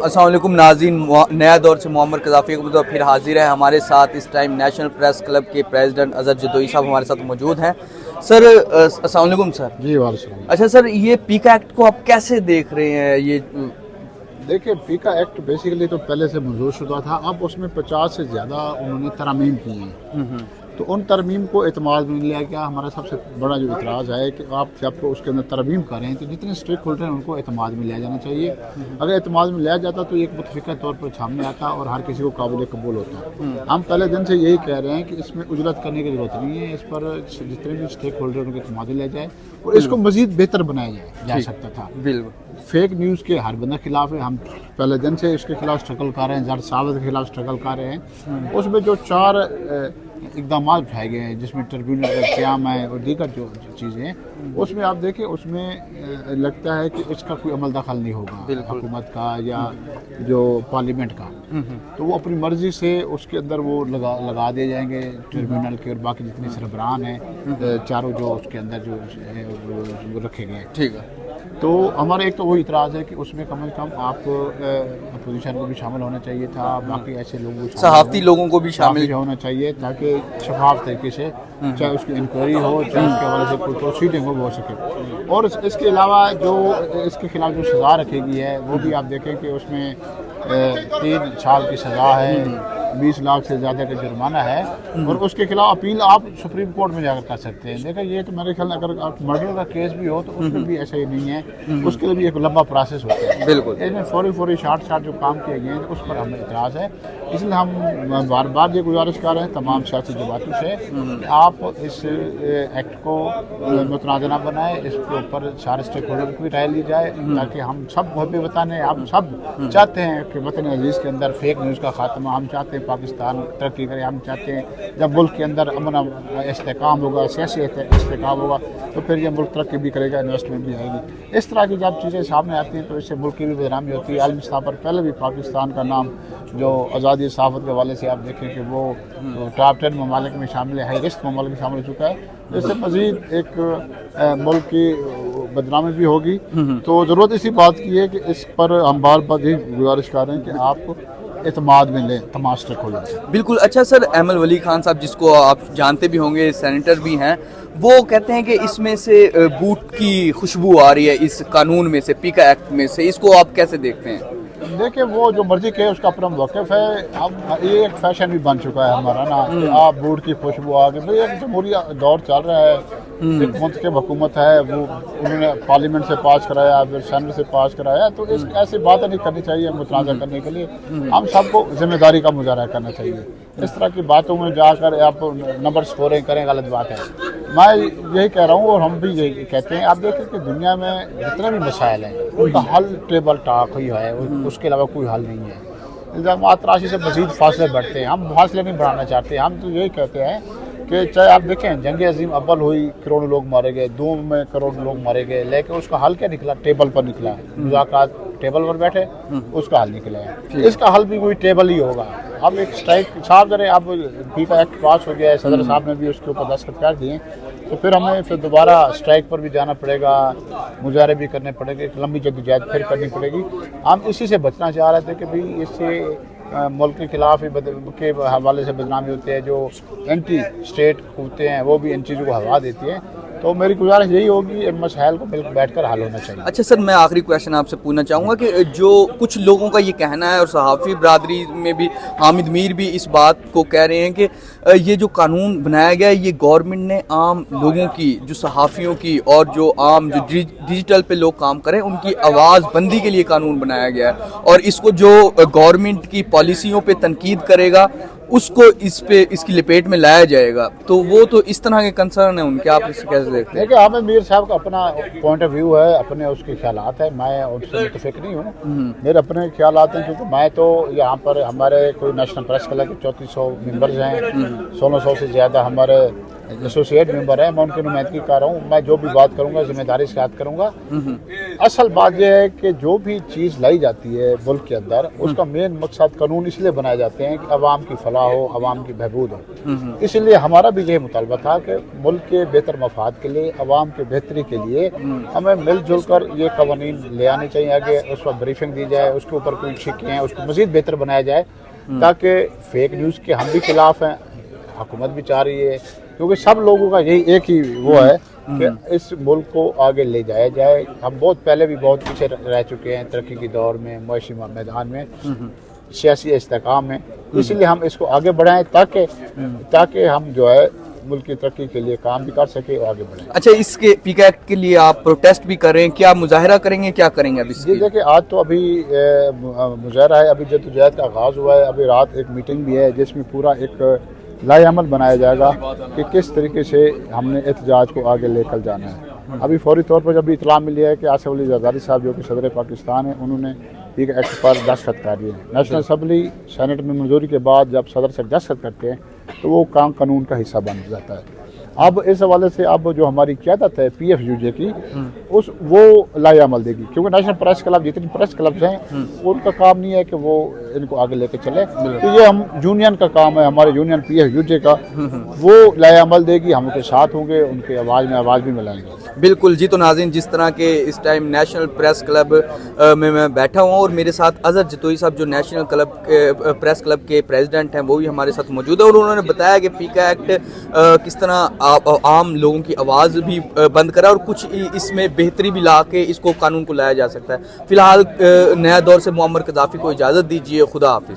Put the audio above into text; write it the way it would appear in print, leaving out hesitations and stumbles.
अस्सलाम वालेकुम नाज़रीन, नया दौर से मोहम्मद कज़ाफ़ी को फिर हाजिर है हमारे साथ। इस टाइम नेशनल प्रेस क्लब के प्रेसिडेंट अज़हर जदोई साहब हमारे साथ मौजूद हैं। सर अस्सलाम वालेकुम सर। जी वालेकुम। अच्छा सर, ये पीका एक्ट को आप कैसे देख रहे हैं? ये देखिए, पीका एक्ट बेसिकली तो पहले से मंजूर शुदा था, अब उसमें 50 से ज़्यादा उन्होंने तरमीम की हैं। तो उन तरमीम को एतमाद में लिया गया। हमारा सबसे बड़ा जो इतराज़ है कि आप जब को उसके अंदर तरमीम करें तो जितने स्टेक होल्डर हैं उनको एतमाद में लिया जाना चाहिए। अगर एतमाद में लिया जाता तो एक मुतफ़िक़ा तौर पर सामने आता और हर किसी को काबिल कबूल होता। हम पहले दिन से यही कह रहे हैं कि इसमें उजरत करने की ज़रूरत नहीं है। इस पर जितने भी स्टेक होल्डर उनको एतमाद में लिया जाए और इसको मज़ीद बेहतर बनाया जा सकता था। बिल्कुल फेक न्यूज़ के हर बंदा खिलाफ है। हम पहले दिन से इसके खिलाफ स्ट्रगल कर रहे हैं, जर्द साबित के खिलाफ स्ट्रगल कर रहे हैं। उसमें जो 4 इकदाम उठाए गए हैं जिसमें ट्रिब्यूनल का क़याम है और दीगर जो चीज़ें हैं, उसमें आप देखें उसमें लगता है कि इसका कोई अमल दखल नहीं होगा हुकूमत का या जो पार्लियामेंट का। तो वो अपनी मर्ज़ी से उसके अंदर वो लगा दिए जाएंगे ट्रिब्यूनल के और बाकी जितने सरबराहान हैं चारों जो उसके अंदर जो रखे गए हैं। ठीक है। तो हमारा एक तो वो इतराज़ है कि उसमें कम से कम आप अपोजिशन को भी शामिल होना चाहिए था, बाकी ऐसे लोगों को सहाफ़ती लोगों को भी शामिल होना चाहिए ताकि शफाफ तरीके से चाहे उसकी इंक्वायरी हो चाहे उसके हवाले से कोई प्रोसीडिंग हो सके। और इसके अलावा जो इसके खिलाफ जो सज़ा रखी गई है वो भी आप देखें कि उसमें 3 साल की सज़ा है, 20 लाख से ज़्यादा का जुर्माना है और उसके खिलाफ अपील आप सुप्रीम कोर्ट में जाकर कर सकते हैं। देखिए, ये तो मेरे ख्याल अगर मर्डर का केस भी हो तो उसमें भी ऐसा ही नहीं है, उसके लिए भी एक लंबा प्रोसेस होता है। बिल्कुल, इसमें फौरी शार्ट जो काम किए गए हैं उस पर हमें इतराज़ है। इसलिए हम बार बार ये गुजारिश कर रहे हैं तमाम सियासी जमातों से कि आप इस एक्ट को मुतनाज़ न बनाएं, इसके ऊपर सारे स्टेक होल्डर की राय ली जाए ताकि हम सब मुहब्बत बताने। हम सब चाहते हैं कि वतन अजीज़ के अंदर फेक न्यूज़ का खात्मा, हम चाहते हैं पाकिस्तान तरक्की करे, हम चाहते हैं जब मुल्क के अंदर अमन इस्तेकाम होगा, सियासी इस्तेकाम होगा तो फिर ये मुल्क तरक्की भी करेगा, इन्वेस्टमेंट भी आएगी। इस तरह की जब चीज़ें सामने आती हैं तो इससे मुल्क की भी बदनामी होती है। आलमी सतह पर पहले भी पाकिस्तान का नाम जो आज़ादी सहाफ़त के हवाले से आप देखें कि वो टॉप 10 ममालिक में शामिल है, हाई रिस्क ममालिक में शामिल हो चुका है। इससे मज़ीद एक मुल्क की बदनामी भी होगी। तो ज़रूरत इसी बात की है कि इस पर हम बार बार यही गुजारिश कर रहे हैं कि आप एतमाद में लें तमाम स्टेक होल्डर। बिल्कुल। अच्छा सर, अहमद वली खान साहब जिसको आप जानते भी होंगे, सेनेटर भी हैं, वो कहते हैं कि इसमें से बूट की खुशबू आ रही है इस कानून में से, पीका एक्ट में से। इसको आप कैसे देखते हैं? देखिए, वो जो मर्जी कहे उसका अपना मौक़िफ़ है। अब ये एक फैशन भी बन चुका है हमारा ना कि आप बूट की खुशबू आ गई। भाई एक जमहूरी दौर चल रहा है, एक मुंतखब हुकूमत है, वो उन्होंने पार्लियामेंट से पास कराया फिर सेनेट से पास कराया, तो इस ऐसी बातें नहीं करनी चाहिए मुतनाज़ा करने के लिए। हम सबको जिम्मेदारी का मुजाहरा करना चाहिए। इस तरह की बातों में जाकर आप नंबर स्कोरिंग करें, गलत बात है। मैं यही कह रहा हूँ और हम भी यही कहते हैं। आप देखें कि दुनिया में जितने भी मसाइल हैं उनका हल टेबल टॉक ही है, उसके अलावा कोई हल नहीं है। इल्ज़ामात तराशी से मज़ीद फासले बढ़ते हैं। हम फासले नहीं बढ़ाना चाहते। हम तो यही कहते हैं कि चाहे आप देखें जंग अज़ीम अव्वल हुई, करोड़ों लोग मारे गए, दूम में करोड़ों लोग मारे गए, लेकिन उसका हल क्या निकला? टेबल पर निकला। मुज़ाकरात टेबल पर बैठे, उसका हल निकला है। इसका हल भी कोई टेबल ही होगा। अब एक स्ट्राइक साहब करें, अब पीका एक्ट पास हो गया है, सदर साहब ने भी उसके ऊपर दस्तखत कर दिए, तो फिर हमें फिर दोबारा स्ट्राइक पर भी जाना पड़ेगा, मुजाहरे भी करने पड़ेंगे, एक लंबी जद्दोजहद फिर करनी पड़ेगी। हम इसी से बचना चाह रहे थे कि भाई इससे मुल्क के खिलाफ के हवाले से बदनामी होती है, जो एंटी स्टेट होते हैं वो भी इन चीज़ों को हवा देती है। तो मेरी गुजारिश यही होगी इन मसाइल को मिलकर बैठकर हल होना चाहिए। अच्छा सर, मैं आखिरी क्वेश्चन आपसे पूछना चाहूँगा कि जो कुछ लोगों का ये कहना है और सहाफ़ी बरादरी में भी हामिद मीर भी इस बात को कह रहे हैं कि ये जो कानून बनाया गया है ये गवर्नमेंट ने आम लोगों की, जो सहाफ़ियों की और जो आम जो डिजिटल पे लोग काम करें उनकी आवाज़ बंदी के लिए कानून बनाया गया है, और इसको जो गवर्नमेंट की पॉलिसियों पे तनकीद करेगा उसको इसकी लपेट में लाया जाएगा। तो वो तो इस तरह के कंसर्न है उनके, आप इसे कैसे देखते हैं? देखिए, हामिद मीर साहब का अपना पॉइंट ऑफ व्यू है, अपने उसके ख्यालात है, मैं उनसे मुतफिक नहीं हूँ। मेरे अपने ख्यालात हैं क्योंकि मैं तो यहाँ पर हमारे कोई नेशनल प्रेस क्लब के 3400 मेंबर्स हैं, 1600 से ज़्यादा हमारे एसोसिएट मेंबर है, मैं उनकी नुमाइंदगी कर रहा हूँ। मैं जो भी बात करूँगा जिम्मेदारी से बात करूँगा। असल बात यह है कि जो भी चीज़ लाई जाती है मुल्क के अंदर, उसका मेन मकसद कानून इसलिए बनाए जाते हैं कि अवाम की फलाह हो, अवाम की बहबूद हो। इसलिए हमारा भी यही मुतालबा था कि मुल्क के बेहतर मफाद के लिए, अवाम की बेहतरी के लिए हमें मिलजुल कर ये कवानीन ले आने चाहिए आगे, उस पर ब्रीफिंग दी जाए, उसके ऊपर कोई शिक्के हैं उसको मज़ीद बेहतर बनाया जाए, ताकि फेक न्यूज़ के हम भी खिलाफ हैं, हुकूमत भी चाह रही है, क्योंकि सब लोगों का यही एक ही वो है कि इस मुल्क को आगे ले जाया जाए। हम बहुत पहले भी बहुत पीछे रह चुके हैं तरक्की के दौर में, मुआशी मैदान में, सियासी इस्तेकाम में, इसलिए हम इसको आगे बढ़ाएं ताकि हम जो है मुल्क की तरक्की के लिए काम भी कर सके और आगे बढ़े। अच्छा, इसके पीका एक्ट के लिए आप प्रोटेस्ट भी कर रहे हैं, क्या मुजाहरा करेंगे, क्या करेंगे अभी? जी देखिए, आज तो अभी मुजाहरा है, अभी जद्दोजहद का आगाज़ हुआ है, अभी रात एक मीटिंग भी है जिसमें पूरा एक लाएअमल बनाया जाएगा कि किस तरीके से हमने एहतजाज को आगे लेकर जाना है। अभी फौरी तौर पर जब भी इतला मिली है कि आसिफ अली जरदारी साहब जो कि सदर पाकिस्तान है, उन्होंने पीका एक्ट पर दस्तखत कर दिए हैं। नेशनल असम्बली सेनेट में मंजूरी के बाद जब सदर से दस्तखत करते हैं तो वो काम कानून का हिस्सा बन जाता है। अब इस हवाले से अब जो हमारी क़यादत है PFUJ की, वो लाएअमल देगी, क्योंकि नेशनल प्रेस क्लब जितनी प्रेस क्लब्स हैं उनका काम नहीं है कि वो इनको आगे लेके चले, तो ये हम यूनियन का काम है, हमारे यूनियन PFUJ का, वो लाएअमल देगी, हम उनके साथ होंगे, उनके आवाज़ में आवाज़ भी मिलाएंगे। बिल्कुल जी। तो नाज़रीन, जिस तरह के इस टाइम नेशनल प्रेस क्लब में मैं बैठा हुआ और मेरे साथ अजहर जतोई साहब जो नेशनल प्रेस क्लब के प्रेसिडेंट हैं वो भी हमारे साथ मौजूद है, और उन्होंने बताया कि पीका एक्ट किस तरह आम लोगों की आवाज़ भी बंद करा और कुछ इसमें बेहतरी भी ला के इसको कानून को लाया जा सकता है। फिलहाल नया दौर से मुअम्मर कज़ाफ़ी को इजाज़त दीजिए। खुदा हाफिज़।